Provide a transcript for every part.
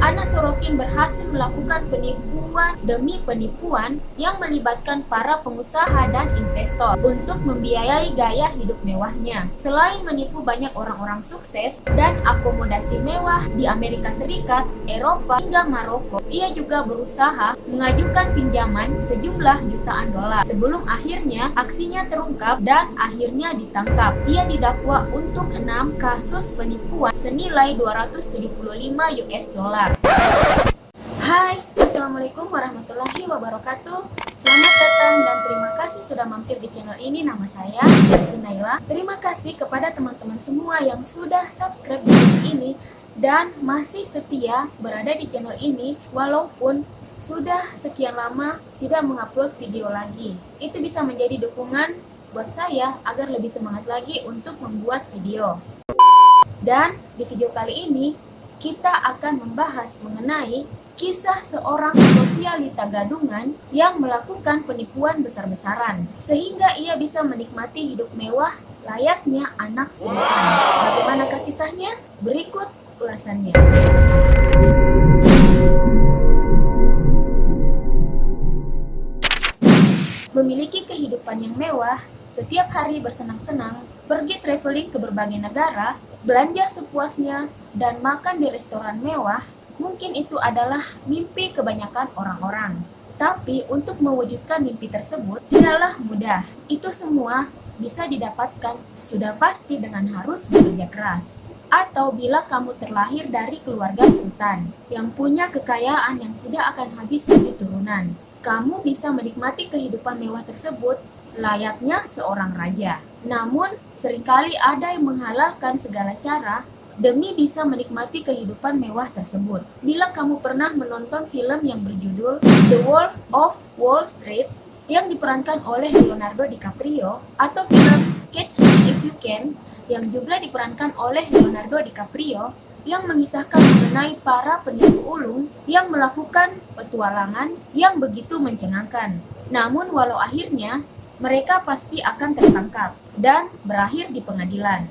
Anna Sorokin berhasil melakukan penipuan demi penipuan yang melibatkan para pengusaha dan investor untuk membiayai gaya hidup mewahnya. Selain menipu banyak orang-orang sukses dan akomodasi mewah di Amerika Serikat, Eropa, hingga Maroko, ia juga berusaha mengajukan pinjaman sejumlah jutaan dolar sebelum akhirnya aksinya terungkap dan akhirnya ditangkap. Ia didakwa untuk 6 kasus penipuan senilai 275 US dollar. Hai, Assalamualaikum warahmatullahi wabarakatuh. Selamat datang dan terima kasih sudah mampir di channel ini. Nama saya Justin Naila. Terima kasih kepada teman-teman semua yang sudah subscribe di channel ini dan masih setia berada di channel ini walaupun sudah sekian lama tidak mengupload video lagi. Itu bisa menjadi dukungan buat saya agar lebih semangat lagi untuk membuat video. Dan di video kali ini kita akan membahas mengenai kisah seorang sosialita gadungan yang melakukan penipuan besar-besaran sehingga ia bisa menikmati hidup mewah layaknya anak sultan. Bagaimanakah kisahnya? Berikut ulasannya. Memiliki kehidupan yang mewah, setiap hari bersenang-senang, pergi traveling ke berbagai negara, belanja sepuasnya, dan makan di restoran mewah, mungkin itu adalah mimpi kebanyakan orang-orang. Tapi untuk mewujudkan mimpi tersebut tidaklah mudah. Itu semua bisa didapatkan sudah pasti dengan harus bekerja keras. Atau bila kamu terlahir dari keluarga sultan yang punya kekayaan yang tidak akan habis 7 turunan, kamu bisa menikmati kehidupan mewah tersebut layaknya seorang raja. Namun, seringkali ada yang menghalalkan segala cara demi bisa menikmati kehidupan mewah tersebut. Bila kamu pernah menonton film yang berjudul The Wolf of Wall Street yang diperankan oleh Leonardo DiCaprio, atau film Catch Me If You Can yang juga diperankan oleh Leonardo DiCaprio, yang mengisahkan mengenai para penipu ulung yang melakukan petualangan yang begitu mencengangkan. Namun walau akhirnya mereka pasti akan tertangkap dan berakhir di pengadilan.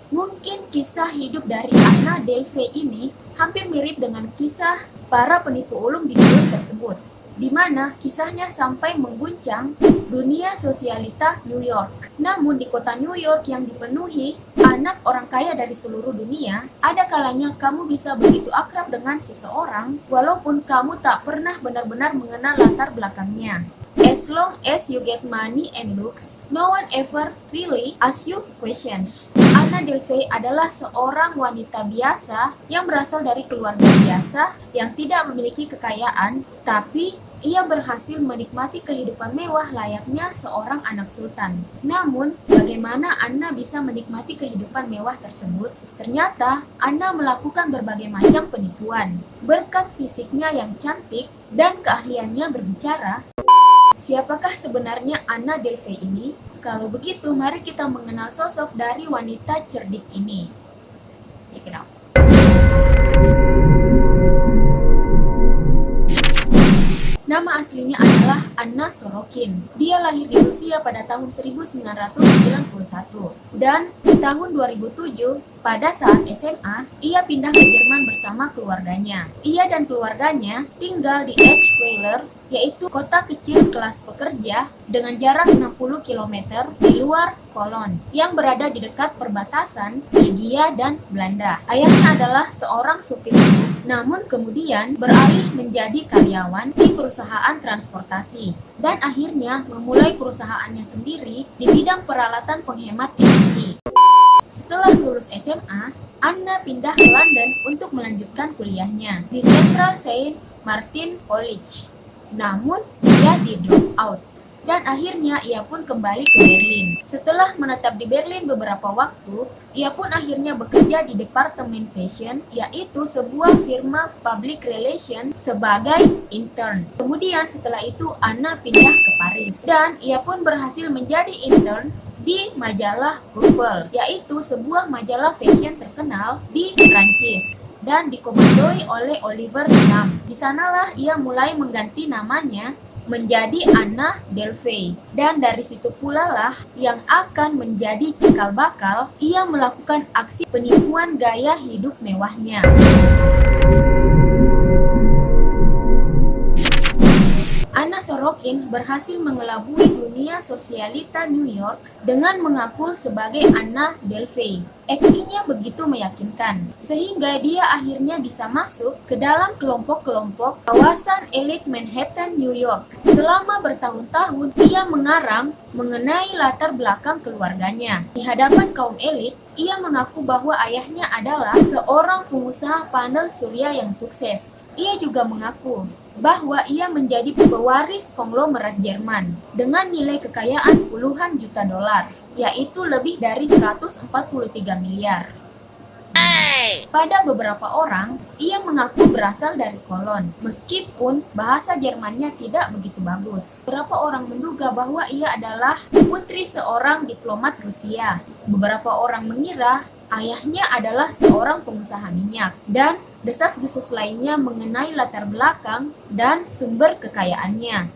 Mungkin kisah hidup dari Anna Delvey ini hampir mirip dengan kisah para penipu ulung di film tersebut, di mana kisahnya sampai mengguncang dunia sosialita New York. Namun di kota New York yang dipenuhi anak orang kaya dari seluruh dunia, ada kalanya kamu bisa begitu akrab dengan seseorang walaupun kamu tak pernah benar-benar mengenal latar belakangnya. As long as you get money and looks, no one ever really asks you questions. Anna Delvey adalah seorang wanita biasa yang berasal dari keluarga biasa yang tidak memiliki kekayaan, tapi ia berhasil menikmati kehidupan mewah layaknya seorang anak sultan. Namun, bagaimana Anna bisa menikmati kehidupan mewah tersebut? Ternyata, Anna melakukan berbagai macam penipuan. Berkat fisiknya yang cantik dan keahliannya berbicara, siapakah sebenarnya Anna Delvey ini? Kalau begitu, mari kita mengenal sosok dari wanita cerdik ini. Check it out. Nama aslinya adalah Anna Sorokin. Dia lahir di Rusia pada tahun 1991 dan di tahun 2007 pada saat SMA, ia pindah ke Jerman bersama keluarganya. Ia dan keluarganya tinggal di Eschweiler, yaitu kota kecil kelas pekerja dengan jarak 60 km di luar Cologne yang berada di dekat perbatasan Belgia dan Belanda. Ayahnya adalah seorang supir truk, namun kemudian beralih menjadi karyawan di perusahaan transportasi dan akhirnya memulai perusahaannya sendiri di bidang peralatan penghemat energi. Setelah lulus SMA, Anna pindah ke London untuk melanjutkan kuliahnya di Central Saint Martin College. Namun, ia di drop out. Dan akhirnya ia pun kembali ke Berlin. Setelah menetap di Berlin beberapa waktu, ia pun akhirnya bekerja di Departemen Fashion, yaitu sebuah firma public relation sebagai intern. Kemudian setelah itu Anna pindah ke Paris. Dan ia pun berhasil menjadi intern di majalah Couple, yaitu sebuah majalah fashion terkenal di Prancis dan dikomandoi oleh Oliver Nam. Di sanalah ia mulai mengganti namanya menjadi Anna Delvey. Dan dari situ pula lah yang akan menjadi cikal bakal ia melakukan aksi penipuan gaya hidup mewahnya. Sorokin berhasil mengelabui dunia sosialita New York dengan mengaku sebagai Anna Delvey. Aktingnya begitu meyakinkan, sehingga dia akhirnya bisa masuk ke dalam kelompok-kelompok kawasan elit Manhattan, New York. Selama bertahun-tahun, ia mengarang mengenai latar belakang keluarganya. Di hadapan kaum elit, ia mengaku bahwa ayahnya adalah seorang pengusaha panel surya yang sukses. Ia juga mengaku bahwa ia menjadi pewaris konglomerat Jerman dengan nilai kekayaan puluhan juta dolar, yaitu lebih dari 143 miliar. Pada beberapa orang, ia mengaku berasal dari Kolon, meskipun bahasa Jermannya tidak begitu bagus. Beberapa orang menduga bahwa ia adalah putri seorang diplomat Rusia. Beberapa orang mengira ayahnya adalah seorang pengusaha minyak, dan desas-desus lainnya mengenai latar belakang dan sumber kekayaannya.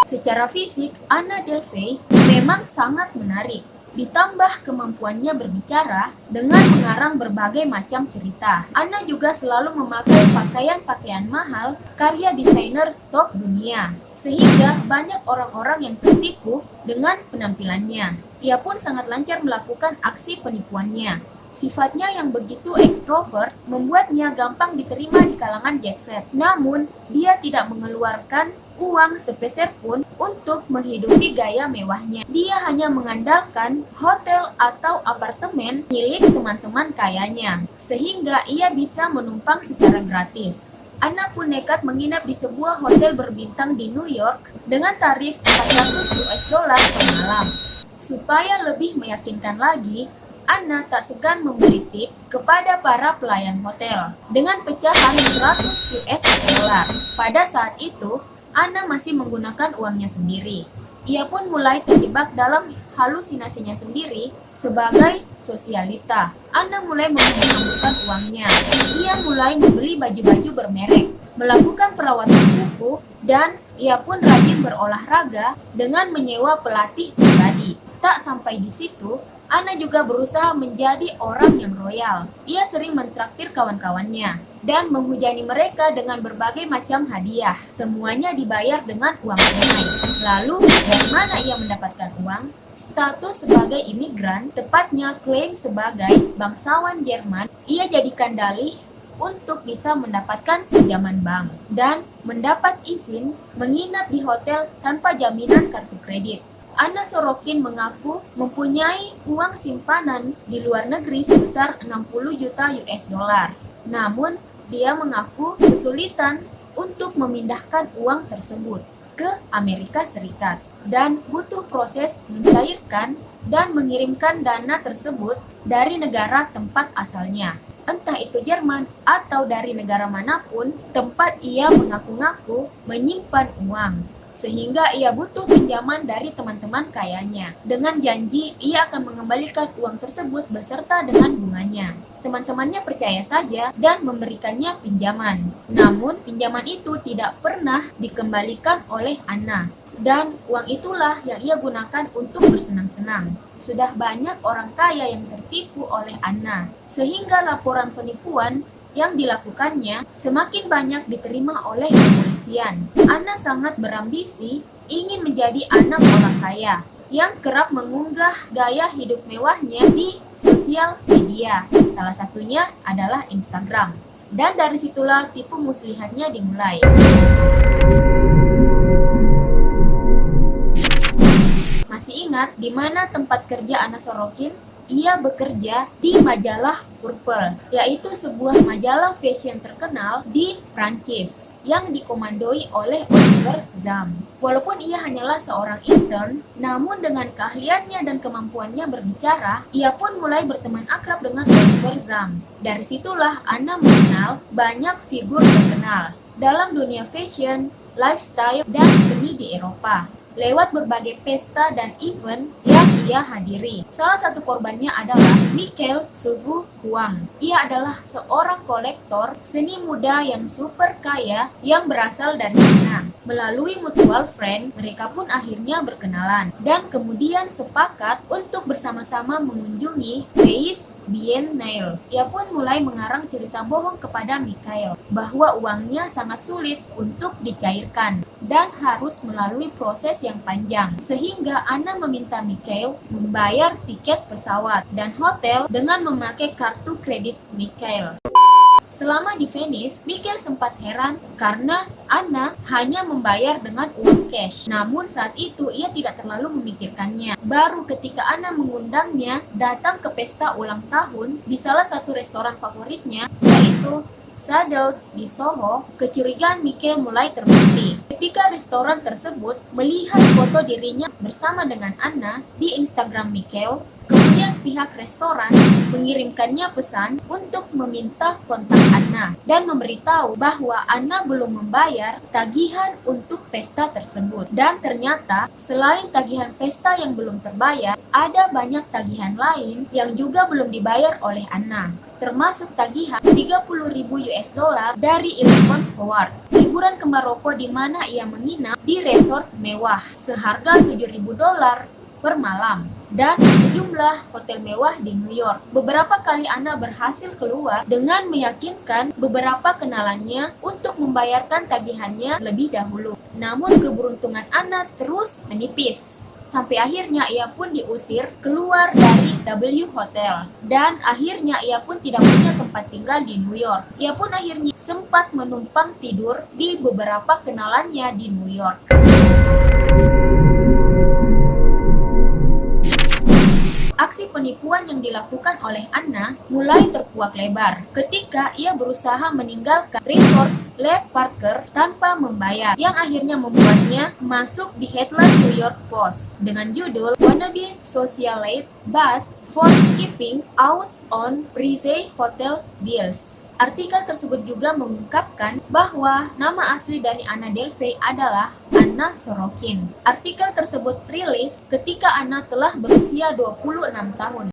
Secara fisik, Anna Delvey memang sangat menarik. Ditambah kemampuannya berbicara dengan mengarang berbagai macam cerita. Anna juga selalu memakai pakaian-pakaian mahal karya desainer top dunia, sehingga banyak orang-orang yang tertipu dengan penampilannya. Ia pun sangat lancar melakukan aksi penipuannya. Sifatnya yang begitu ekstrovert membuatnya gampang diterima di kalangan jet set. Namun, dia tidak mengeluarkan uang sepeser pun untuk menghidupi gaya mewahnya. Dia hanya mengandalkan hotel atau apartemen milik teman-teman kayanya, sehingga ia bisa menumpang secara gratis. Anna pun nekat menginap di sebuah hotel berbintang di New York dengan tarif 400 US dollar per malam. Supaya lebih meyakinkan lagi, Anna tak segan memberi tip kepada para pelayan hotel dengan pecahan 100 US dollar. Pada saat itu, Anna masih menggunakan uangnya sendiri. Ia pun mulai terjebak dalam halusinasinya sendiri sebagai sosialita. Anna mulai mengumpulkan uangnya. Ia mulai membeli baju-baju bermerek, melakukan perawatan kuku, dan ia pun rajin berolahraga dengan menyewa pelatih pribadi. Tak sampai di situ, Anna juga berusaha menjadi orang yang royal. Ia sering mentraktir kawan-kawannya dan menghujani mereka dengan berbagai macam hadiah. Semuanya dibayar dengan uang tunai. Lalu, dari mana ia mendapatkan uang? Status sebagai imigran, tepatnya klaim sebagai bangsawan Jerman, ia jadikan dalih untuk bisa mendapatkan pinjaman bank dan mendapat izin menginap di hotel tanpa jaminan kartu kredit. Anna Sorokin mengaku mempunyai uang simpanan di luar negeri sebesar 60 juta US dollar. Namun, dia mengaku kesulitan untuk memindahkan uang tersebut ke Amerika Serikat dan butuh proses mencairkan dan mengirimkan dana tersebut dari negara tempat asalnya. Entah itu Jerman atau dari negara manapun tempat ia mengaku-ngaku menyimpan uang. Sehingga ia butuh pinjaman dari teman-teman kayanya. Dengan janji, ia akan mengembalikan uang tersebut beserta dengan bunganya. Teman-temannya percaya saja dan memberikannya pinjaman. Namun, pinjaman itu tidak pernah dikembalikan oleh Anna. Dan uang itulah yang ia gunakan untuk bersenang-senang. Sudah banyak orang kaya yang tertipu oleh Anna, sehingga laporan penipuan yang dilakukannya semakin banyak diterima oleh kepolisian. Anna sangat berambisi ingin menjadi anak orang kaya yang kerap mengunggah gaya hidup mewahnya di sosial media. Salah satunya adalah Instagram. Dan dari situlah tipu muslihatnya dimulai. Masih ingat di mana tempat kerja Anna Sorokin? Ia bekerja di majalah Purple, yaitu sebuah majalah fashion terkenal di Prancis yang dikomandoi oleh Oliver Zam. Walaupun ia hanyalah seorang intern, namun dengan keahliannya dan kemampuannya berbicara, ia pun mulai berteman akrab dengan Oliver Zam. Dari situlah Anna mengenal banyak figur terkenal dalam dunia fashion, lifestyle, dan seni di Eropa lewat berbagai pesta dan event yang ia hadiri. Salah satu korbannya adalah Michael Suvu Huang. Ia adalah seorang kolektor seni muda yang super kaya yang berasal dari China. Melalui mutual friend, mereka pun akhirnya berkenalan dan kemudian sepakat untuk bersama-sama mengunjungi Paris Biennale. Ia pun mulai mengarang cerita bohong kepada Mikhail bahwa uangnya sangat sulit untuk dicairkan dan harus melalui proses yang panjang, sehingga Anna meminta Mikhail membayar tiket pesawat dan hotel dengan memakai kartu kredit Mikhail. Selama di Venice, Mikhail sempat heran karena Anna hanya membayar dengan uang cash. Namun saat itu ia tidak terlalu memikirkannya. Baru ketika Anna mengundangnya datang ke pesta ulang tahun di salah satu restoran favoritnya, yaitu Saddles di Soho, kecurigaan Mikhail mulai terbukti. Ketika restoran tersebut melihat foto dirinya bersama dengan Anna di Instagram Mikhail, kemudian pihak restoran mengirimkannya pesan untuk meminta kontak Anna dan memberitahu bahwa Anna belum membayar tagihan untuk pesta tersebut. Dan ternyata selain tagihan pesta yang belum terbayar, ada banyak tagihan lain yang juga belum dibayar oleh Anna, termasuk tagihan 30.000 US dollar dari Eleven Howard, liburan ke Maroko di mana ia menginap di resort mewah seharga 7.000 dolar per malam dan sejumlah hotel mewah di New York. Beberapa kali Anna berhasil keluar dengan meyakinkan beberapa kenalannya untuk membayarkan tagihannya lebih dahulu. Namun keberuntungan Anna terus menipis. Sampai akhirnya ia pun diusir keluar dari W Hotel. Dan akhirnya ia pun tidak punya tempat tinggal di New York. Ia pun akhirnya sempat menumpang tidur di beberapa kenalannya di New York. Aksi penipuan yang dilakukan oleh Anna mulai terkuak lebar ketika ia berusaha meninggalkan resort Le Parker tanpa membayar, yang akhirnya membuatnya masuk di headline New York Post dengan judul "Wannabe Socialite Bust for Skipping Out on Pricey Hotel Bills". Artikel tersebut juga mengungkapkan bahwa nama asli dari Anna Delvey adalah Anna Sorokin. Artikel tersebut rilis ketika Anna telah berusia 26 tahun.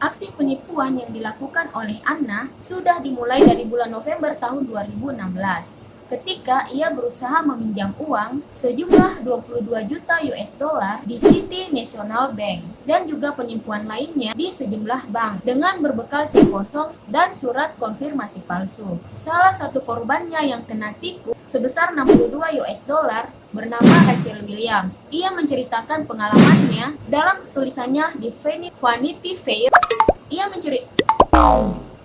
Aksi penipuan yang dilakukan oleh Anna sudah dimulai dari bulan November tahun 2016. Ketika ia berusaha meminjam uang sejumlah 22 juta US dollar di City National Bank dan juga penipuan lainnya di sejumlah bank dengan berbekal cek kosong dan surat konfirmasi palsu. Salah satu korbannya yang kena tipu sebesar 62 US dollar bernama Rachel Williams. Ia menceritakan pengalamannya dalam tulisannya di Vanity Fair.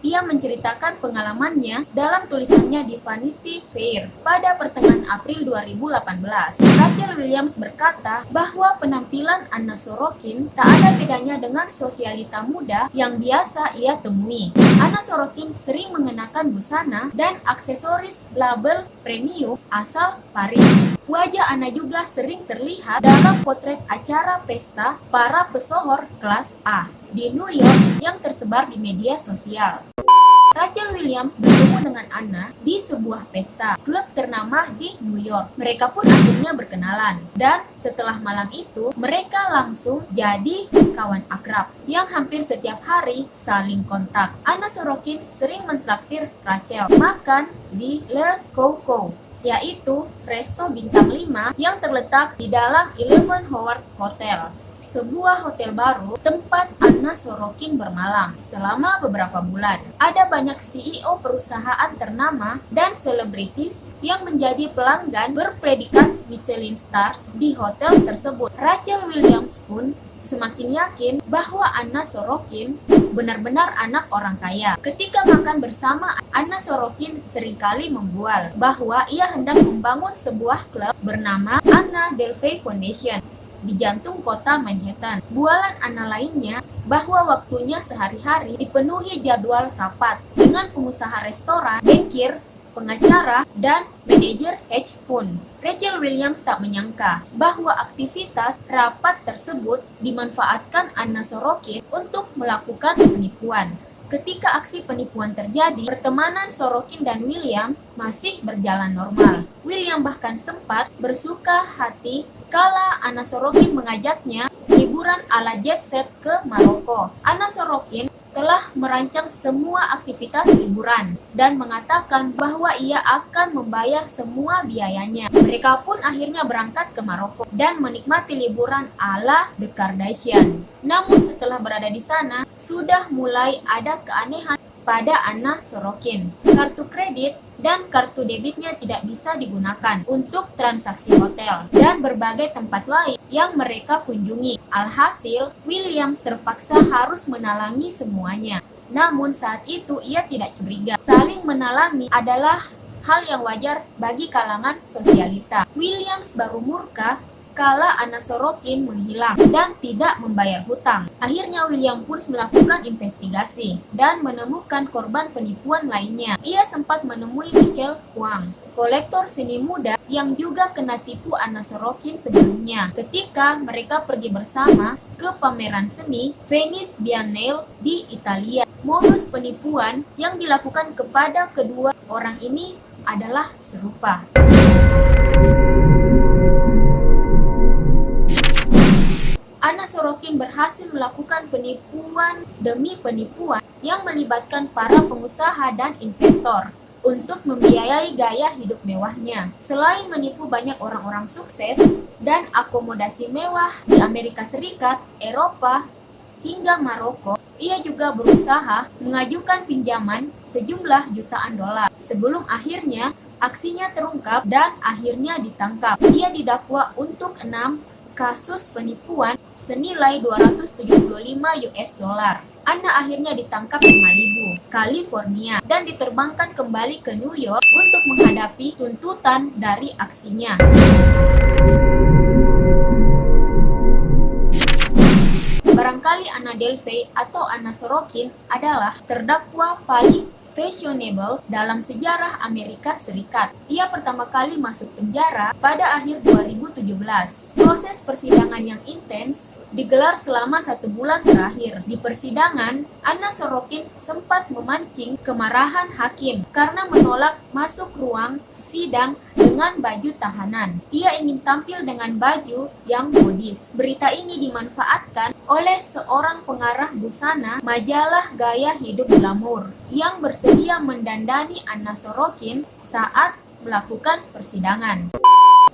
Ia menceritakan pengalamannya dalam tulisannya di Vanity Fair pada pertengahan April 2018. Rachel Williams berkata bahwa penampilan Anna Sorokin tak ada bedanya dengan sosialita muda yang biasa ia temui. Anna Sorokin sering mengenakan busana dan aksesoris label premium asal Paris. Wajah Anna juga sering terlihat dalam potret acara pesta para pesohor kelas A di New York yang tersebar di media sosial. Rachel Williams bertemu dengan Anna di sebuah pesta klub ternama di New York. Mereka pun akhirnya berkenalan, dan setelah malam itu mereka langsung jadi kawan akrab yang hampir setiap hari saling kontak. Anna Sorokin sering mentraktir Rachel makan di Le Coco, yaitu resto bintang 5 yang terletak di dalam Eleven Howard Hotel, sebuah hotel baru tempat Anna Sorokin bermalam selama beberapa bulan. Ada banyak CEO perusahaan ternama dan selebritis yang menjadi pelanggan berpredikat Michelin Stars di hotel tersebut. Rachel Williams pun semakin yakin bahwa Anna Sorokin benar-benar anak orang kaya. Ketika makan bersama, Anna Sorokin seringkali membual bahwa ia hendak membangun sebuah klub bernama Anna Delvey Foundation di jantung kota Manhattan. Bualan Anna lainnya bahwa waktunya sehari-hari dipenuhi jadwal rapat dengan pengusaha restoran, bankir, pengacara, dan manajer hedge fund. Rachel Williams tak menyangka bahwa aktivitas rapat tersebut dimanfaatkan Anna Sorokin untuk melakukan penipuan. Ketika aksi penipuan terjadi, pertemanan Sorokin dan Williams masih berjalan normal. William bahkan sempat bersuka hati kala Anna Sorokin mengajaknya liburan ala jet set ke Maroko. Anna Sorokin telah merancang semua aktivitas liburan dan mengatakan bahwa ia akan membayar semua biayanya. Mereka pun akhirnya berangkat ke Maroko dan menikmati liburan ala The Kardashian. Namun setelah berada di sana, sudah mulai ada keanehan pada Anna Sorokin. Kartu kredit dan kartu debitnya tidak bisa digunakan untuk transaksi hotel dan berbagai tempat lain yang mereka kunjungi. Alhasil, Williams terpaksa harus menalangi semuanya. Namun saat itu ia tidak curiga. Saling menalangi adalah hal yang wajar bagi kalangan sosialita. Williams baru murka kala Anna Sorokin menghilang dan tidak membayar hutang. Akhirnya William pun melakukan investigasi dan menemukan korban penipuan lainnya. Ia sempat menemui Michael Huang, kolektor seni muda yang juga kena tipu Anna Sorokin sebelumnya ketika mereka pergi bersama ke pameran seni Venice Biennale di Italia. Modus penipuan yang dilakukan kepada kedua orang ini adalah serupa. Anna Sorokin berhasil melakukan penipuan demi penipuan yang melibatkan para pengusaha dan investor untuk membiayai gaya hidup mewahnya. Selain menipu banyak orang-orang sukses dan akomodasi mewah di Amerika Serikat, Eropa, hingga Maroko, ia juga berusaha mengajukan pinjaman sejumlah jutaan dolar sebelum akhirnya aksinya terungkap dan akhirnya ditangkap. Ia didakwa untuk 6 kasus penipuan senilai 275 US dollar. Anna akhirnya ditangkap di Malibu, California, dan diterbangkan kembali ke New York untuk menghadapi tuntutan dari aksinya. Barangkali Anna Delvey atau Anna Sorokin adalah terdakwa paling fashionable dalam sejarah Amerika Serikat. Ia pertama kali masuk penjara pada akhir 2017. Proses persidangan yang intens digelar selama 1 bulan terakhir. Di persidangan, Anna Sorokin sempat memancing kemarahan hakim karena menolak masuk ruang sidang dengan baju tahanan. Ia ingin tampil dengan baju yang modis. Berita ini dimanfaatkan oleh seorang pengarah busana majalah gaya hidup glamour yang bersedia mendandani Anna Sorokin saat melakukan persidangan.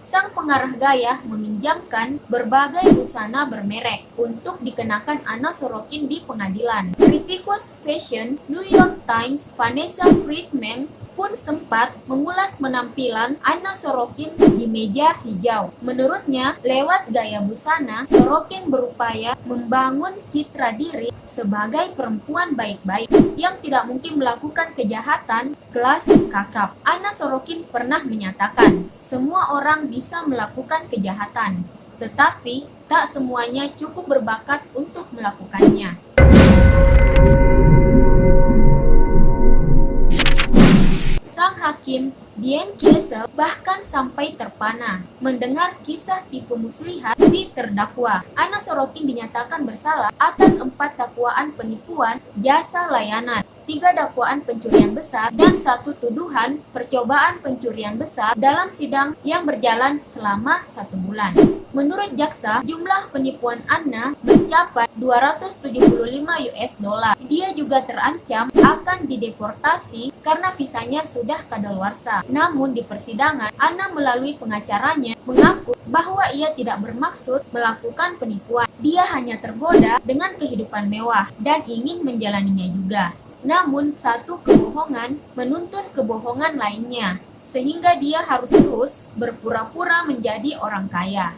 Sang pengarah gaya meminjamkan berbagai busana bermerek untuk dikenakan Anna Sorokin di pengadilan. Kritikus fashion New York Times, Vanessa Friedman, pun sempat mengulas penampilan Anna Sorokin di meja hijau. Menurutnya, lewat gaya busana, Sorokin berupaya membangun citra diri sebagai perempuan baik-baik yang tidak mungkin melakukan kejahatan kelas kakap. Anna Sorokin pernah menyatakan, semua orang bisa melakukan kejahatan, tetapi tak semuanya cukup berbakat untuk melakukannya. Sang hakim Diane Kiesel bahkan sampai terpana mendengar kisah tipu muslihat si terdakwa. Anna Sorokin dinyatakan bersalah atas 4 dakwaan penipuan jasa layanan, 3 dakwaan pencurian besar, dan 1 tuduhan percobaan pencurian besar dalam sidang yang berjalan selama 1 bulan. Menurut jaksa, jumlah penipuan Anna mencapai 275 US dollar. Dia juga terancam akan dideportasi karena visanya sudah kadaluarsa. Namun di persidangan, Anna melalui pengacaranya mengaku bahwa ia tidak bermaksud melakukan penipuan. Dia hanya tergoda dengan kehidupan mewah dan ingin menjalaninya juga. Namun satu kebohongan menuntun kebohongan lainnya, sehingga dia harus terus berpura-pura menjadi orang kaya.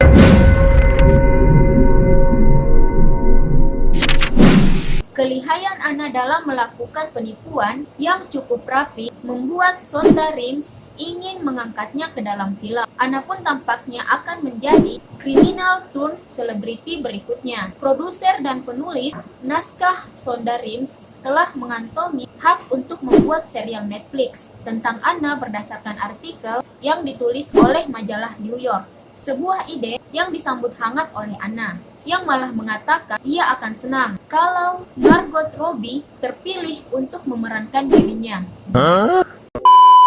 Kelihayan Anna dalam melakukan penipuan yang cukup rapi membuat Shonda Rhimes ingin mengangkatnya ke dalam film. Anna pun tampaknya akan menjadi kriminal turn selebriti berikutnya. Produser dan penulis naskah Shonda Rhimes telah mengantongi hak untuk membuat serial Netflix tentang Anna berdasarkan artikel yang ditulis oleh majalah New York. Sebuah ide yang disambut hangat oleh Anna, yang malah mengatakan ia akan senang kalau Margot Robbie terpilih untuk memerankan dirinya.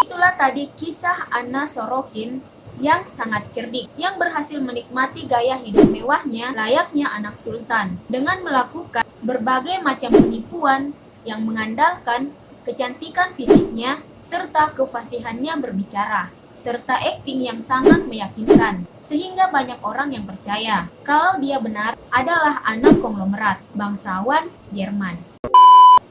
Itulah tadi kisah Anna Sorokin yang sangat cerdik, yang berhasil menikmati gaya hidup mewahnya layaknya anak sultan dengan melakukan berbagai macam penipuan yang mengandalkan kecantikan fisiknya serta kefasihannya berbicara, serta akting yang sangat meyakinkan, sehingga banyak orang yang percaya kalau dia benar adalah anak konglomerat bangsawan Jerman.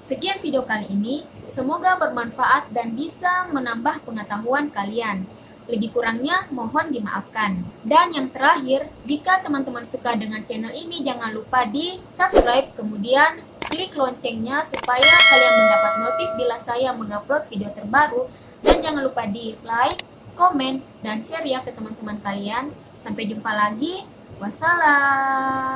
Sekian video kali ini, semoga bermanfaat dan bisa menambah pengetahuan kalian. Lebih kurangnya mohon dimaafkan. Dan yang terakhir, jika teman-teman suka dengan channel ini, jangan lupa di subscribe, kemudian klik loncengnya supaya kalian mendapat notif bila saya mengupload video terbaru. Dan jangan lupa di like, komen, dan share ya ke teman-teman kalian. Sampai jumpa lagi. Wassalam.